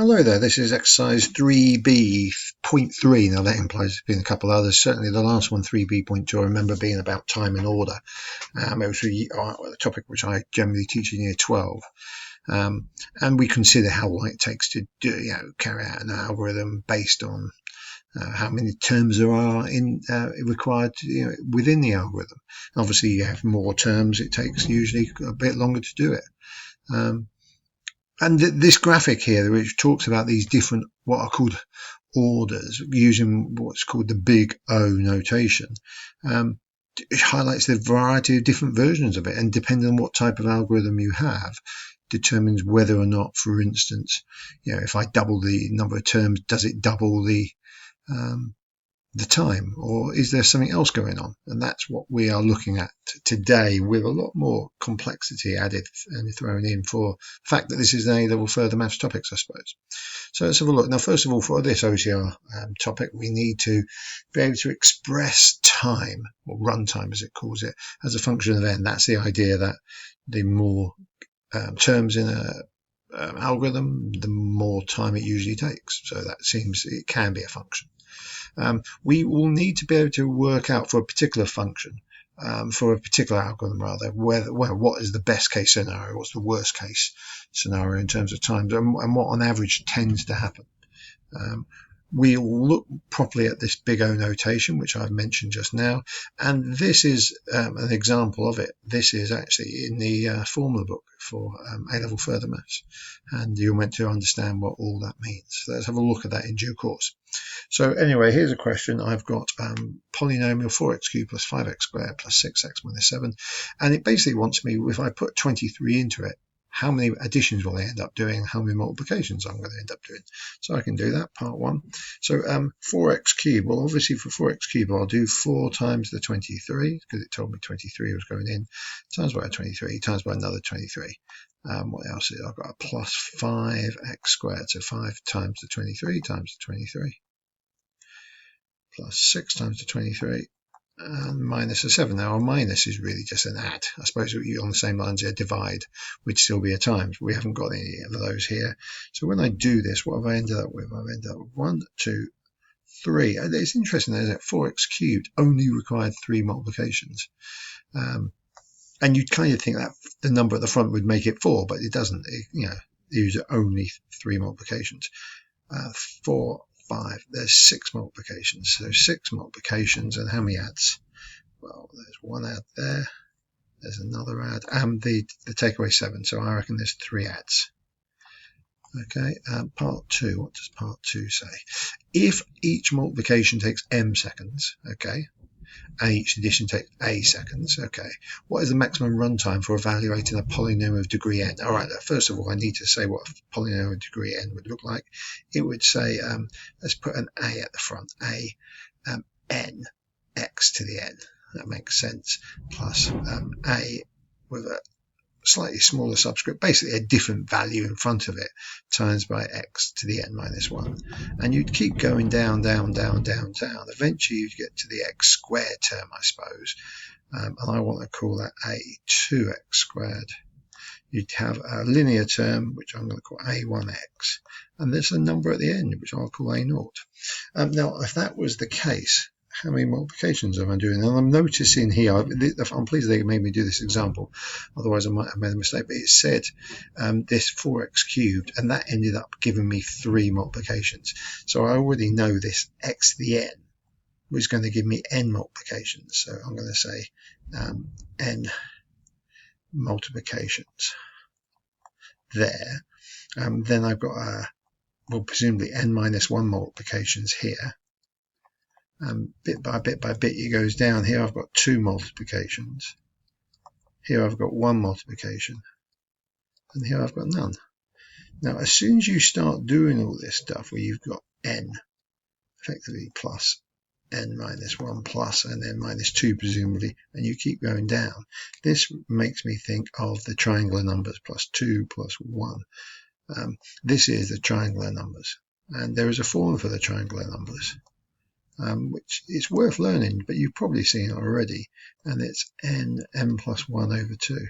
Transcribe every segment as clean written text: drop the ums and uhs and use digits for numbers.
Hello there, this is exercise 3B.3. Now that implies there's been a couple others. Certainly the last one, 3B.2, I remember being about time and order. It was a topic which I generally teach in year 12. And we consider how long it takes to carry out an algorithm based on how many terms there are required within the algorithm. Obviously, you have more terms, it takes usually a bit longer to do it. And this graphic here, which talks about these different, what are called orders, using what's called the big O notation, it highlights the variety of different versions of it, and depending on what type of algorithm you have, determines whether or not, for instance, if I double the number of terms, does it double the time, or is there something else going on? And that's what we are looking at today, with a lot more complexity added and thrown in for the fact that this is an A-level further maths topics, I suppose. So let's have a look. Now, first of all, for this OCR topic, we need to be able to express time, or runtime as it calls it, as a function of n. That's the idea that the more terms in a algorithm, the more time it usually takes. So that seems it can be a function. We will need to be able to work out for a particular function, for a particular algorithm rather, what is the best case scenario, what's the worst case scenario in terms of times, and what on average tends to happen. We'll look properly at this big O notation, which I've mentioned just now, and this is an example of it. This is actually in the formula book for A-level further maths, and you're meant to understand what all that means. So let's have a look at that in due course. So anyway, here's a question. I've got polynomial 4x cubed plus 5x squared plus 6x minus 7, and it basically wants me, if I put 23 into it, how many additions will I end up doing, how many multiplications I'm going to end up doing. So I can do that, part one. So 4x cubed, well obviously for 4x cubed I'll do 4 times the 23, because it told me 23 was going in, times by 23, times by another 23. What else is I've got a plus 5x squared, so 5 times the 23 times the 23, plus 6 times the 23, and minus a 7. Now, a minus is really just an add. I suppose on the same lines here, divide would still be a times. We haven't got any of those here. So when I do this, what have I ended up with? I've ended up with 1, 2, 3. And it's interesting, isn't it? 4x cubed only required 3 multiplications. And you'd kind of think that the number at the front would make it 4, but it doesn't. These are only 3 multiplications. 4, 5, there's 6 multiplications. So 6 multiplications, and how many adds? Well, there's 1 add there, there's another add, and the takeaway 7. So I reckon there's 3 adds. Okay, part 2, what does part 2 say? If each multiplication takes m seconds, okay, and each addition takes a seconds, okay, what is the maximum runtime for evaluating a polynomial of degree n? All right, first of all, I need to say what a polynomial of degree n would look like. It would say, let's put an a at the front, a n x to the n. That makes sense. Plus a with a slightly smaller subscript, basically a different value in front of it, times by x to the n minus 1. And you'd keep going down, down, down, down, down. Eventually you'd get to the x squared term, I suppose. And I want to call that a 2x squared. You'd have a linear term, which I'm going to call a1x. And there's a number at the end, which I'll call a0. Now, if that was the case, how many multiplications am I doing? And I'm noticing here, I'm pleased they made me do this example, otherwise I might have made a mistake, but it said this 4x cubed, and that ended up giving me 3 multiplications. So I already know this x to the n was going to give me n multiplications. So I'm going to say n multiplications there. Then I've got, presumably n minus 1 multiplications here. Bit by bit by bit it goes down. Here I've got 2 multiplications. Here I've got 1 multiplication. And here I've got none. Now as soon as you start doing all this stuff where you've got n effectively plus n minus 1 plus and then minus 2 presumably, and you keep going down, this makes me think of the triangular numbers, plus 2 plus 1. This is the triangular numbers, and there is a formula for the triangular numbers. Which is worth learning, but you've probably seen it already, and it's n plus 1 over 2.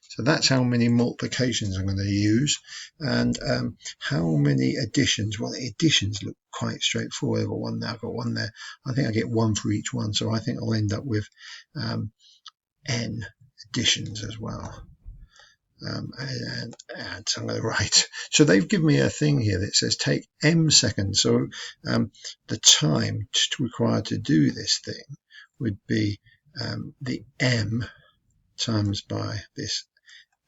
So that's how many multiplications I'm going to use. And how many additions? Well, the additions look quite straightforward. I've got one there, I've got one there. I think I get one for each one. So I think I'll end up with n additions as well. And so I'm going to write. So they've given me a thing here that says take m seconds. So the time required to do this thing would be the m times by this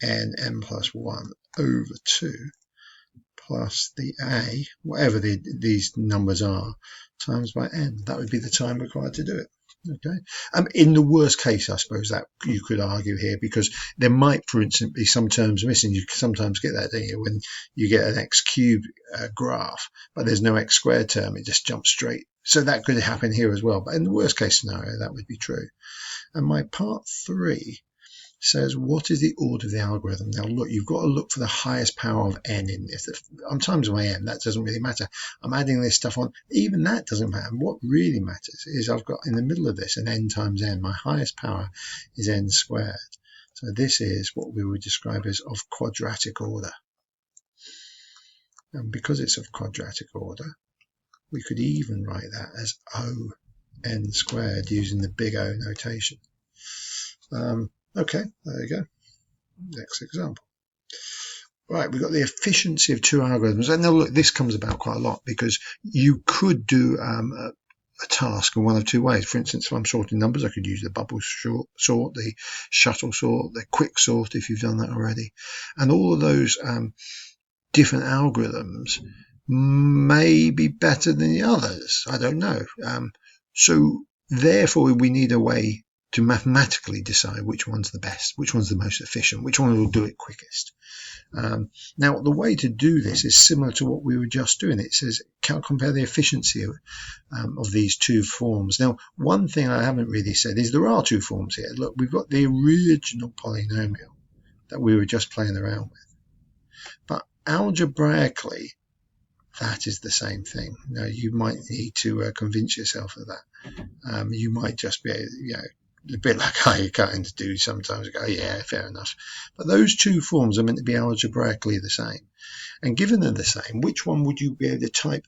n plus 1 over 2 plus the a, whatever these numbers are, times by n. That would be the time required to do it. Okay. In the worst case, I suppose that you could argue here, because there might, for instance, be some terms missing. You sometimes get that, don't you, when you get an x cubed graph, but there's no x squared term, it just jumps straight. So that could happen here as well. But in the worst case scenario, that would be true. And my part 3 says, what is the order of the algorithm? Now look, you've got to look for the highest power of n in this. I'm times by n, that doesn't really matter. I'm adding this stuff on, even that doesn't matter. What really matters is I've got in the middle of this an n times n. My highest power is n squared. So this is what we would describe as of quadratic order. And because it's of quadratic order, we could even write that as O n squared using the big O notation. Okay, there you go. Next example. Right, we've got the efficiency of two algorithms. And now look, this comes about quite a lot because you could do a task in one of two ways. For instance, if I'm sorting numbers, I could use the bubble sort, the shuttle sort, the quick sort, if you've done that already. And all of those different algorithms may be better than the others. I don't know. So therefore, we need a way to mathematically decide which one's the best, which one's the most efficient, which one will do it quickest. Now, the way to do this is similar to what we were just doing. It says compare the efficiency of these two forms. Now, one thing I haven't really said is there are two forms here. Look, we've got the original polynomial that we were just playing around with. But algebraically, that is the same thing. Now, you might need to convince yourself of that. You might just be, a bit like I kind of do sometimes, go, yeah, fair enough. But those two forms are meant to be algebraically the same. And given they're the same, which one would you be able to type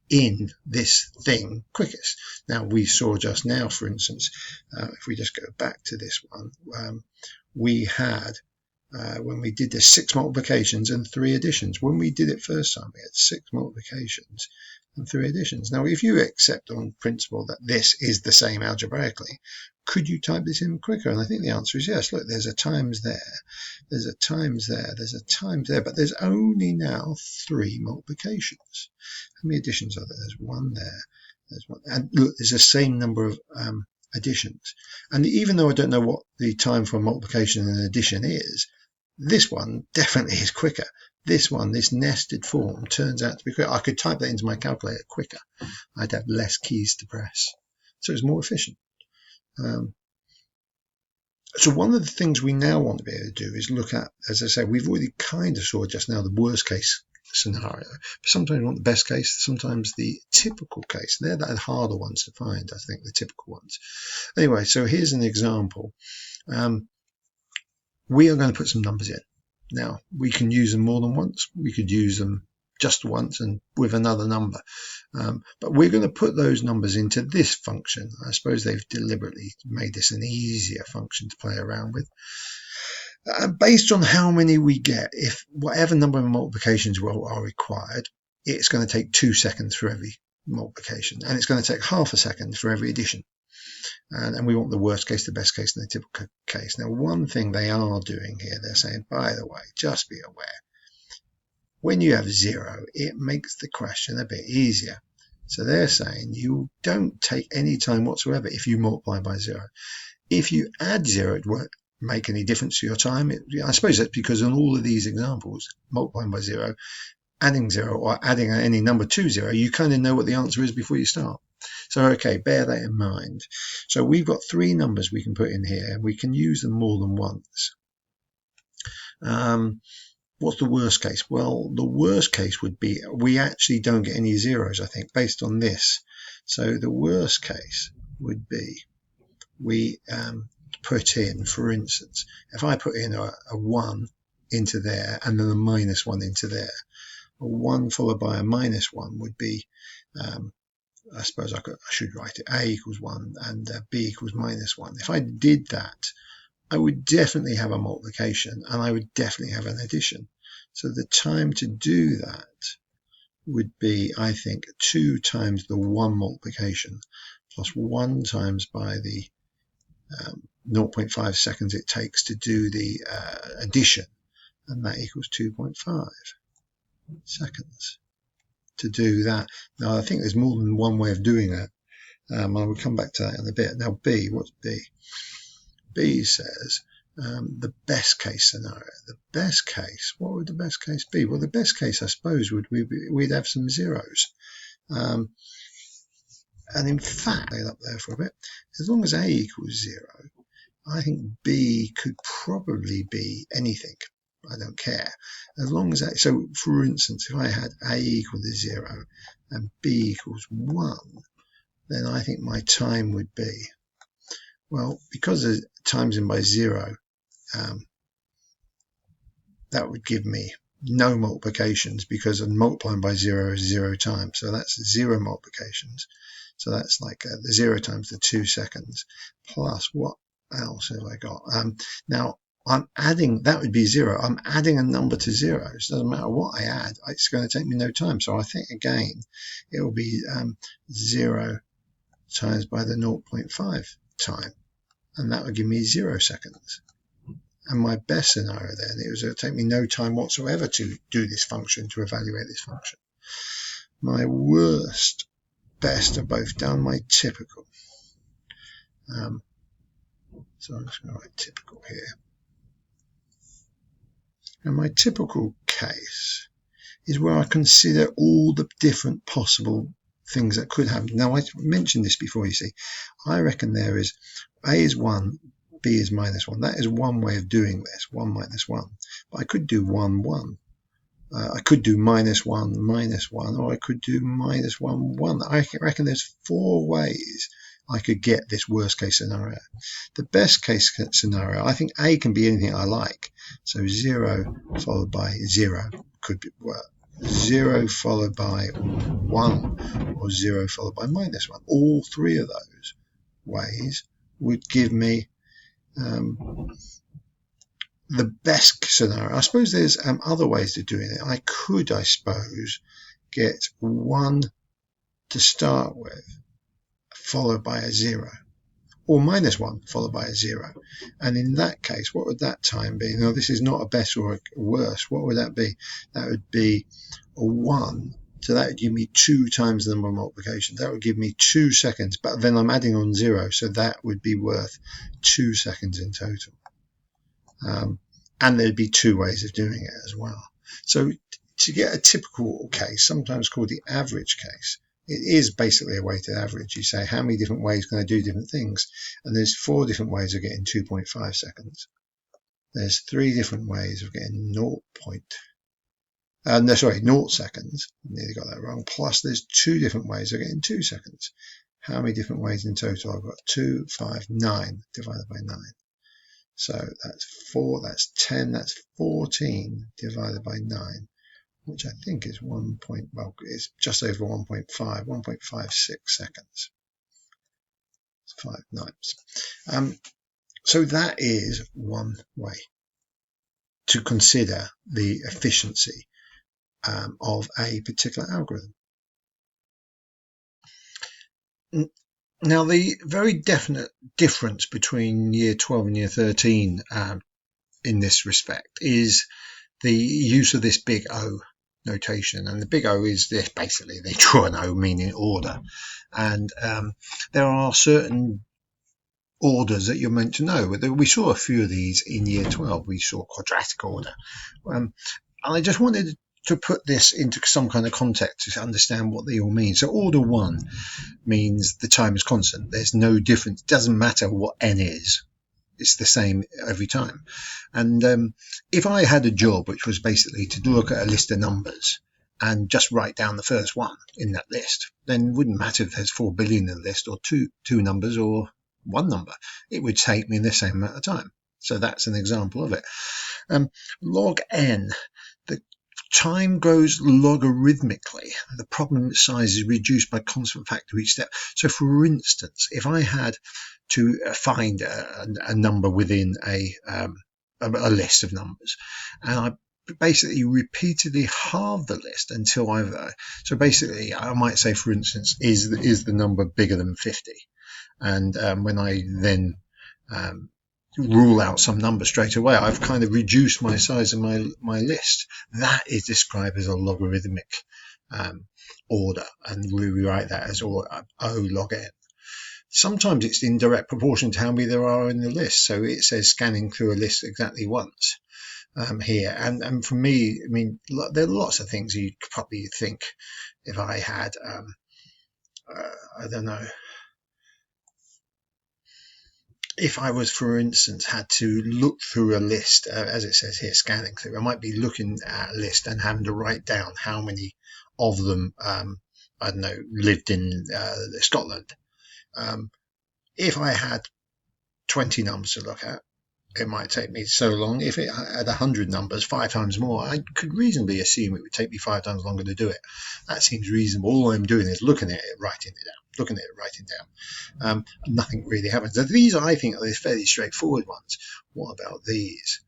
in this thing quickest? Now, we saw just now, for instance, if we just go back to this one, we had, when we did the 6 multiplications and 3 additions, when we did it first time, we had 6 multiplications and 3 additions. Now, if you accept on principle that this is the same algebraically, could you type this in quicker? And I think the answer is yes. Look, there's a times there, there's a times there, there's a times there, but there's only now 3 multiplications. How many additions are there? There's 1 there, there's 1, and look, there's the same number of additions. And even though I don't know what the time for multiplication and addition is, this one definitely is quicker. This one, this nested form, turns out to be quicker. I could type that into my calculator quicker. I'd have less keys to press. So it's more efficient. So one of the things we now want to be able to do is look at, as I said, we've already kind of saw just now the worst case scenario. But sometimes we want the best case, sometimes the typical case. They're the harder ones to find, I think, the typical ones. Anyway, so here's an example. We are going to put some numbers in. Now, we can use them more than once. We could use them just once and with another number. But we're going to put those numbers into this function. I suppose they've deliberately made this an easier function to play around with. Based on how many we get, if whatever number of multiplications are required, it's going to take 2 seconds for every multiplication. And it's going to take half a second for every addition. And we want the worst case, the best case, and the typical case. Now, one thing they are doing here, they're saying, by the way, just be aware, when you have 0, it makes the question a bit easier. So they're saying you don't take any time whatsoever if you multiply by 0. If you add 0, it won't make any difference to your time. I suppose that's because in all of these examples, multiplying by 0, adding 0, or adding any number to 0, you kind of know what the answer is before you start. So, okay, bear that in mind. So we've got 3 numbers we can put in here. We can use them more than once. What's the worst case? Well, the worst case would be we actually don't get any zeros, I think, based on this. So the worst case would be we put in, for instance, if I put in a 1 into there and then a -1 into there, a 1 followed by a -1 would be, I suppose I should write it, a equals 1 and b equals -1. If I did that, I would definitely have a multiplication and I would definitely have an addition. So the time to do that would be, I think, 2 times the 1 multiplication plus 1 times by the 0.5 seconds it takes to do the addition, and that equals 2.5 seconds to do that. Now, I think there's more than one way of doing that. I will come back to that in a bit. Now, B, what's B? B says the best case scenario. The best case, what would the best case be? Well, the best case, I suppose, would we'd have some zeros. And in fact, stay up there for a bit. As long as A equals 0, I think B could probably be anything. I don't care. As long as that, so for instance, if I had A equal to 0 and B equals 1, then I think my time would be, well, because the times in by 0, that would give me no multiplications, because multiplying by 0 is 0 times. So that's 0 multiplications. So that's like the 0 times the 2 seconds plus what else have I got? Now I'm adding, that would be 0. I'm adding a number to 0. It doesn't matter what I add. It's going to take me no time. So I think again, it will be 0 times by the 0.5 time. And that would give me 0 seconds. And my best scenario then, it was going to take me no time whatsoever to do this function, to evaluate this function. My worst, best are both done. My typical. So I'm just going to write typical here. And my typical case is where I consider all the different possible things that could happen. Now, I mentioned this before, you see. I reckon there is A is 1, B is -1. That is one way of doing this, 1 minus 1. But I could do 1, 1. I could do -1, -1, or I could do -1, 1. I reckon there's 4 ways I could get this worst case scenario. The best case scenario, I think A can be anything I like. So 0 followed by 0 could be, well, 0 followed by 1 or 0 followed by -1. All 3 of those ways would give me the best scenario. I suppose there's other ways of doing it. I could, I suppose, get 1 to start with, followed by a 0, or -1 followed by a 0. And in that case, what would that time be? Now, this is not a better or a worse. What would that be? That would be a 1. So that would give me 2 times the number of multiplications. That would give me 2 seconds, but then I'm adding on 0, so that would be worth 2 seconds in total. And there'd be 2 ways of doing it as well. So to get a typical case, sometimes called the average case, it is basically a weighted average. You say, how many different ways can I do different things? And there's 4 different ways of getting 2.5 seconds. There's 3 different ways of getting 0 seconds. I nearly got that wrong. Plus there's 2 different ways of getting 2 seconds. How many different ways in total? I've got 2, 5, 9 divided by 9. So that's 4, that's 10, that's 14 divided by 9, which I think is it's just over 1.56 seconds. It's 5 nines. So that is one way to consider the efficiency of a particular algorithm. Now, the very definite difference between year 12 and year 13 in this respect is the use of this big O notation. And the big O is this, basically, they draw an O meaning order. And there are certain orders that you're meant to know. We saw a few of these in year 12. We saw quadratic order. And I just wanted to put this into some kind of context to understand what they all mean. So order 1 means the time is constant. There's no difference. It doesn't matter what n is. It's the same every time. And if I had a job which was basically to look at a list of numbers and just write down the first one in that list, then it wouldn't matter if there's 4 billion in the list or two numbers or one number, it would take me the same amount of time. So that's an example of it. Log n, the time grows logarithmically. The problem size is reduced by constant factor each step. So for instance, if I had to find a number within a list of numbers, and I basically repeatedly halve the list until so basically I might say, for instance, is the number bigger than 50? And when I then rule out some number straight away, I've kind of reduced my size of my list. That is described as a logarithmic order, and we rewrite that as O log n. Sometimes it's in direct proportion to how many there are in the list, so it says scanning through a list exactly once here. And for me, I mean, there are lots of things you could probably think. If I had I don't know, if I was, for instance, had to look through a list, as it says here, scanning through, I might be looking at a list and having to write down how many of them, I don't know, lived in Scotland. If I had 20 numbers to look at, it might take me so long. If it had 100 numbers, 5 times more, I could reasonably assume it would take me 5 times longer to do it. That seems reasonable. All I'm doing is looking at it, writing it down, looking at it, writing down. Nothing really happens. So these, I think, are the fairly straightforward ones. What about these?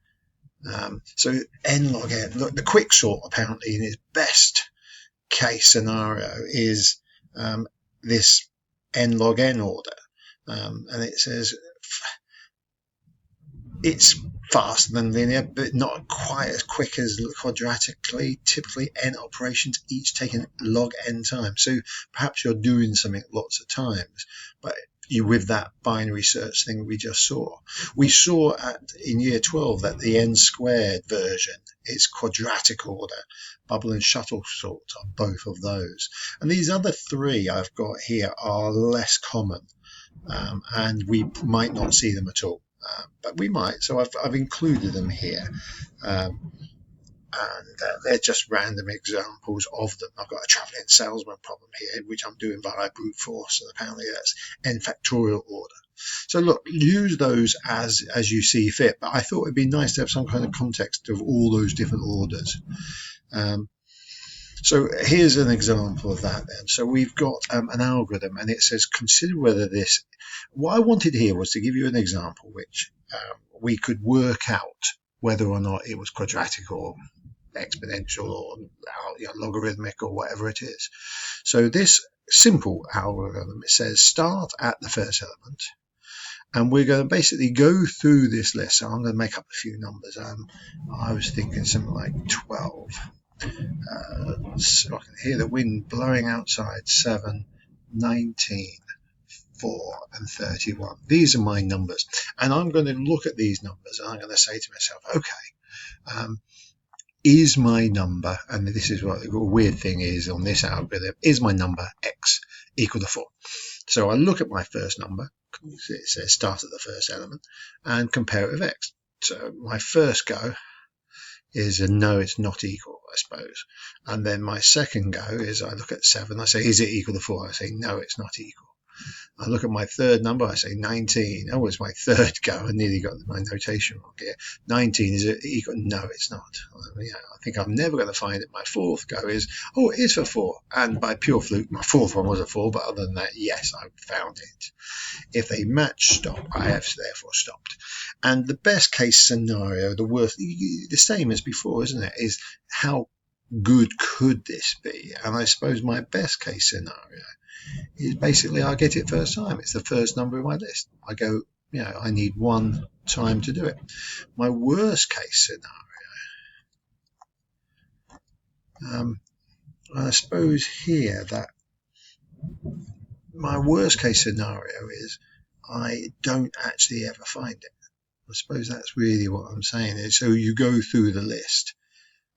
So n log n, look, the quick sort apparently in its best case scenario is this n log n order, and it says it's faster than linear, but not quite as quick as quadratically. Typically, n operations each taking log n time. So perhaps you're doing something lots of times, but you with that binary search thing we just saw. We saw in year 12 that the n squared version is quadratic order. Bubble and shuttle sort are both of those. And these other 3 I've got here are less common, and we might not see them at all. But we might, so I've included them here, and they're just random examples of them. I've got a travelling salesman problem here, which I'm doing via brute force, and apparently that's n factorial order. So look, use those as you see fit, but I thought it'd be nice to have some kind of context of all those different orders. So here's an example of that then. So we've got an algorithm, and it says consider whether this, what I wanted here was to give you an example which we could work out whether or not it was quadratic or exponential or logarithmic or whatever it is. So this simple algorithm, it says start at the first element, and we're going to basically go through this list. So I'm going to make up a few numbers. I was thinking something like 12. So I can hear the wind blowing outside. 7, 19, 4, and 31. These are my numbers, and I'm going to look at these numbers and I'm going to say to myself, okay, is my number, and this is what the weird thing is on this algorithm, is my number x equal to 4? So I look at my first number, it says start at the first element, and compare it with x. So my first go is a no, it's not equal, I suppose. And then my second go is I look at 7, I say, is it equal to 4? I say, no, it's not equal. I look at my third number, I say 19. Oh, it's my third go. I nearly got my notation wrong here. 19, is it equal? No, it's not. I think I'm never going to find it. My fourth go is, oh, it is for 4. And by pure fluke, my fourth one was a 4. But other than that, yes, I found it. If they match, stop. I have therefore stopped. And the best case scenario, the worst, the same as before, isn't it? Is how good could this be? And I suppose my best case scenario is basically I get it first time. It's the first number in my list. I go, I need one time to do it. My worst case scenario, I suppose here that my worst case scenario is I don't actually ever find it. I suppose that's really what I'm saying. So you go through the list,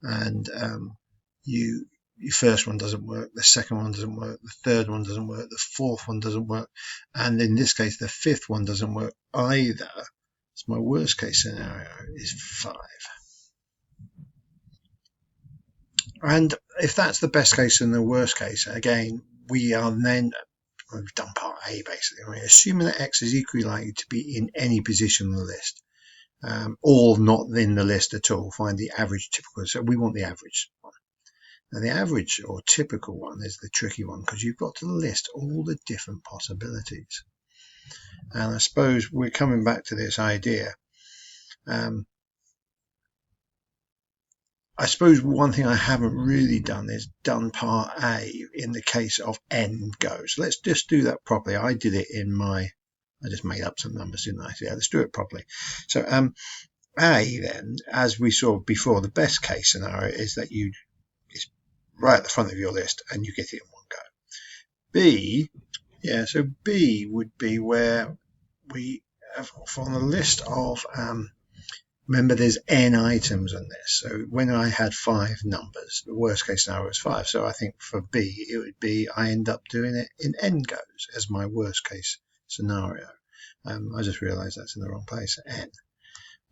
and your first one doesn't work, the second one doesn't work, the third one doesn't work, the fourth one doesn't work, and in this case the fifth one doesn't work either. So my worst case scenario is 5. And if that's the best case and the worst case, again, we are then we've done part A basically. Right? Assuming that X is equally likely to be in any position on the list, or not in the list at all, find the average typical. So we want the average one. Now the average or typical one is the tricky one, because you've got to list all the different possibilities. And I suppose we're coming back to this idea. I suppose one thing I haven't really done is done part A in the case of n goes. Let's just do that properly. I did it in my, I just made up some numbers, didn't I? Yeah, let's do it properly. So A then, as we saw before, the best case scenario is that it's right at the front of your list and you get it in one go. B, yeah, so B would be where we have on the list of remember, there's n items on this. So when I had 5 numbers, the worst case scenario was 5. So I think for B, it would be I end up doing it in n goes as my worst case scenario. I just realized that's in the wrong place. N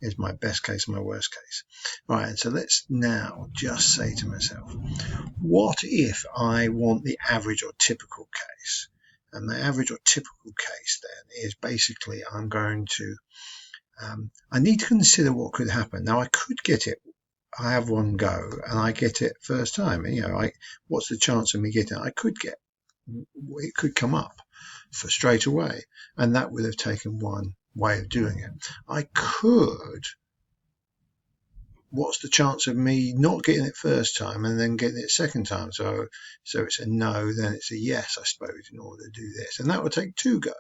is my best case and my worst case. Right, and so let's now just say to myself, what if I want the average or typical case? And the average or typical case then is basically I'm going to I need to consider what could happen. Now I could get it, I have one go and I get it first time. You know, what's the chance of me getting it? I could get, it could come up for straight away, and that would have taken one way of doing it. I could, what's the chance of me not getting it first time and then getting it second time? So it's a no, then it's a yes, I suppose, in order to do this. And that would take 2 goes.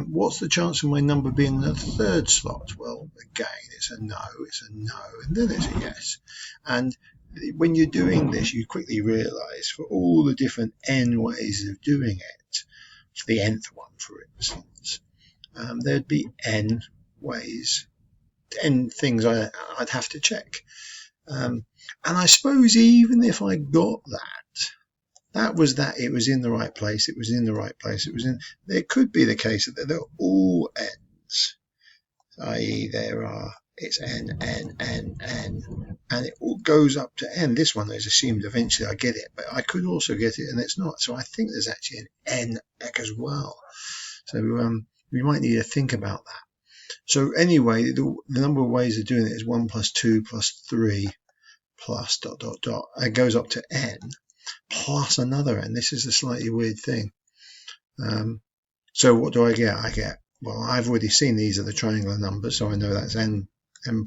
What's the chance of my number being in the 3rd slot? Well, again, it's a no, and then it's a yes. And when you're doing this, you quickly realize for all the different n ways of doing it, for the nth one, for instance, there'd be n ways, n things I'd have to check. And I suppose even if I got that was that it was in the right place, it was in the right place, it was in, there could be the case that they're all n's, i.e. it's n, and it all goes up to n. This one is assumed eventually I get it, but I could also get it and it's not. So I think there's actually an n as well. So we might need to think about that. So anyway, the number of ways of doing it is 1 plus 2 plus 3 plus ... It goes up to n plus another n. This is a slightly weird thing. So what do I get? I get, well, I've already seen these are the triangular numbers, so I know that's n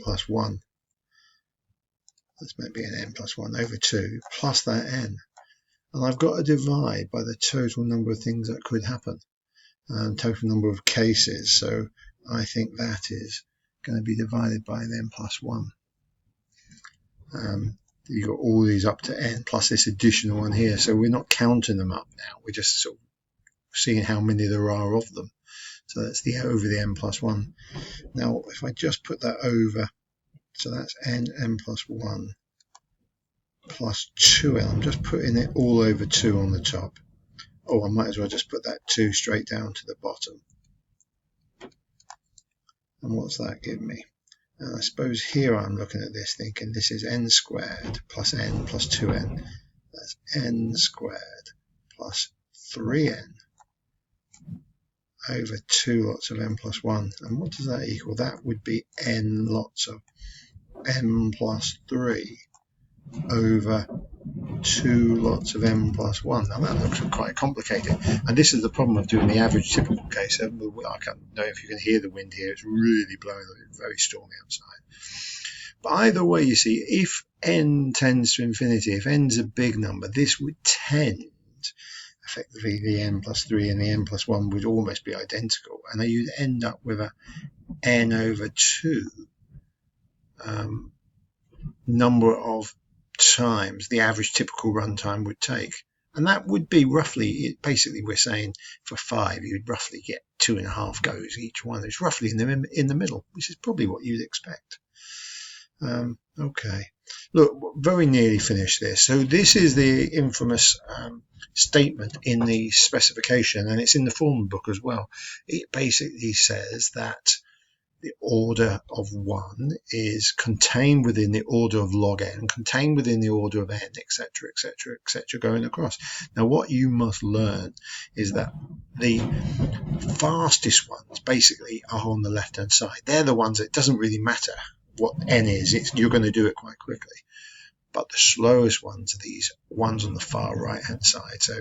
plus 1. That's maybe an n plus 1 over 2 plus that n. And I've got to divide by the total number of things that could happen, total number of cases. So I think that is going to be divided by n plus 1. You've got all these up to n plus this additional one here. So we're not counting them up now. We're just sort of seeing how many there are of them. So that's the over the n plus 1. Now, if I just put that over, so that's n plus 1 plus 2n. I'm just putting it all over 2 on the top. Oh, I might as well just put that 2 straight down to the bottom. And what's that give me? And I suppose here I'm looking at this thinking this is n squared plus n plus 2n. That's n squared plus 3n over 2 lots of n plus 1. And what does that equal? That would be n lots of n plus 3 over 2 lots of n plus 1. Now that looks quite complicated, and this is the problem of doing the average typical case. I can't know if you can hear the wind here. It's really blowing, it's very stormy outside. But either way, you see, if n tends to infinity, if n's a big number, this would tend, effectively the n plus 3 and the n plus 1 would almost be identical, and then you'd end up with a n over 2 number of times the average typical runtime would take. And that would be roughly, basically we're saying for 5 you'd roughly get 2.5 goes each one. It's roughly in the middle, which is probably what you'd expect. Okay, look, very nearly finished this. So this is the infamous statement in the specification, and it's in the form book as well. It basically says that the order of 1 is contained within the order of log n, contained within the order of n, etc., etc., etc., going across. Now, what you must learn is that the fastest ones basically are on the left-hand side. They're the ones that it doesn't really matter what n is. You're going to do it quite quickly. But the slowest ones are these ones on the far right-hand side. So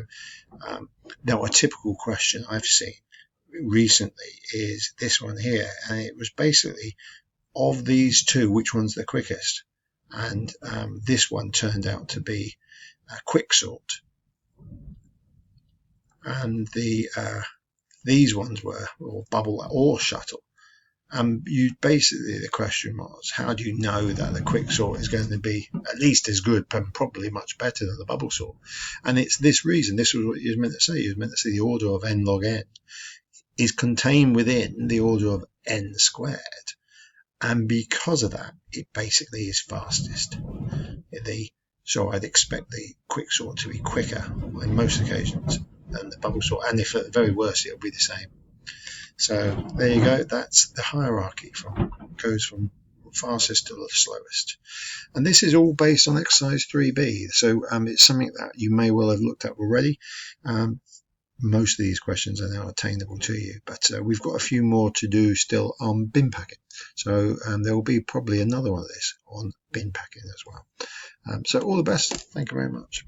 now a typical question I've seen recently is this one here, and it was basically, of these two, which one's the quickest? And this one turned out to be quicksort, and these ones were or bubble or shuttle. You basically, the question was, how do you know that the quicksort is going to be at least as good, but probably much better than the bubble sort? And it's this reason. This was what you was meant to say. You was meant to say the order of n log n is contained within the order of n squared, and because of that, it basically is fastest. So I'd expect the quicksort to be quicker on most occasions than the bubble sort, and if at the very worst, it'll be the same. So there you go. That's the hierarchy goes from fastest to the slowest, and this is all based on exercise 3B. So it's something that you may well have looked at already. Most of these questions are now attainable to you, but we've got a few more to do still on bin packing. So there will be probably another one of this on bin packing as well. So all the best. Thank you very much.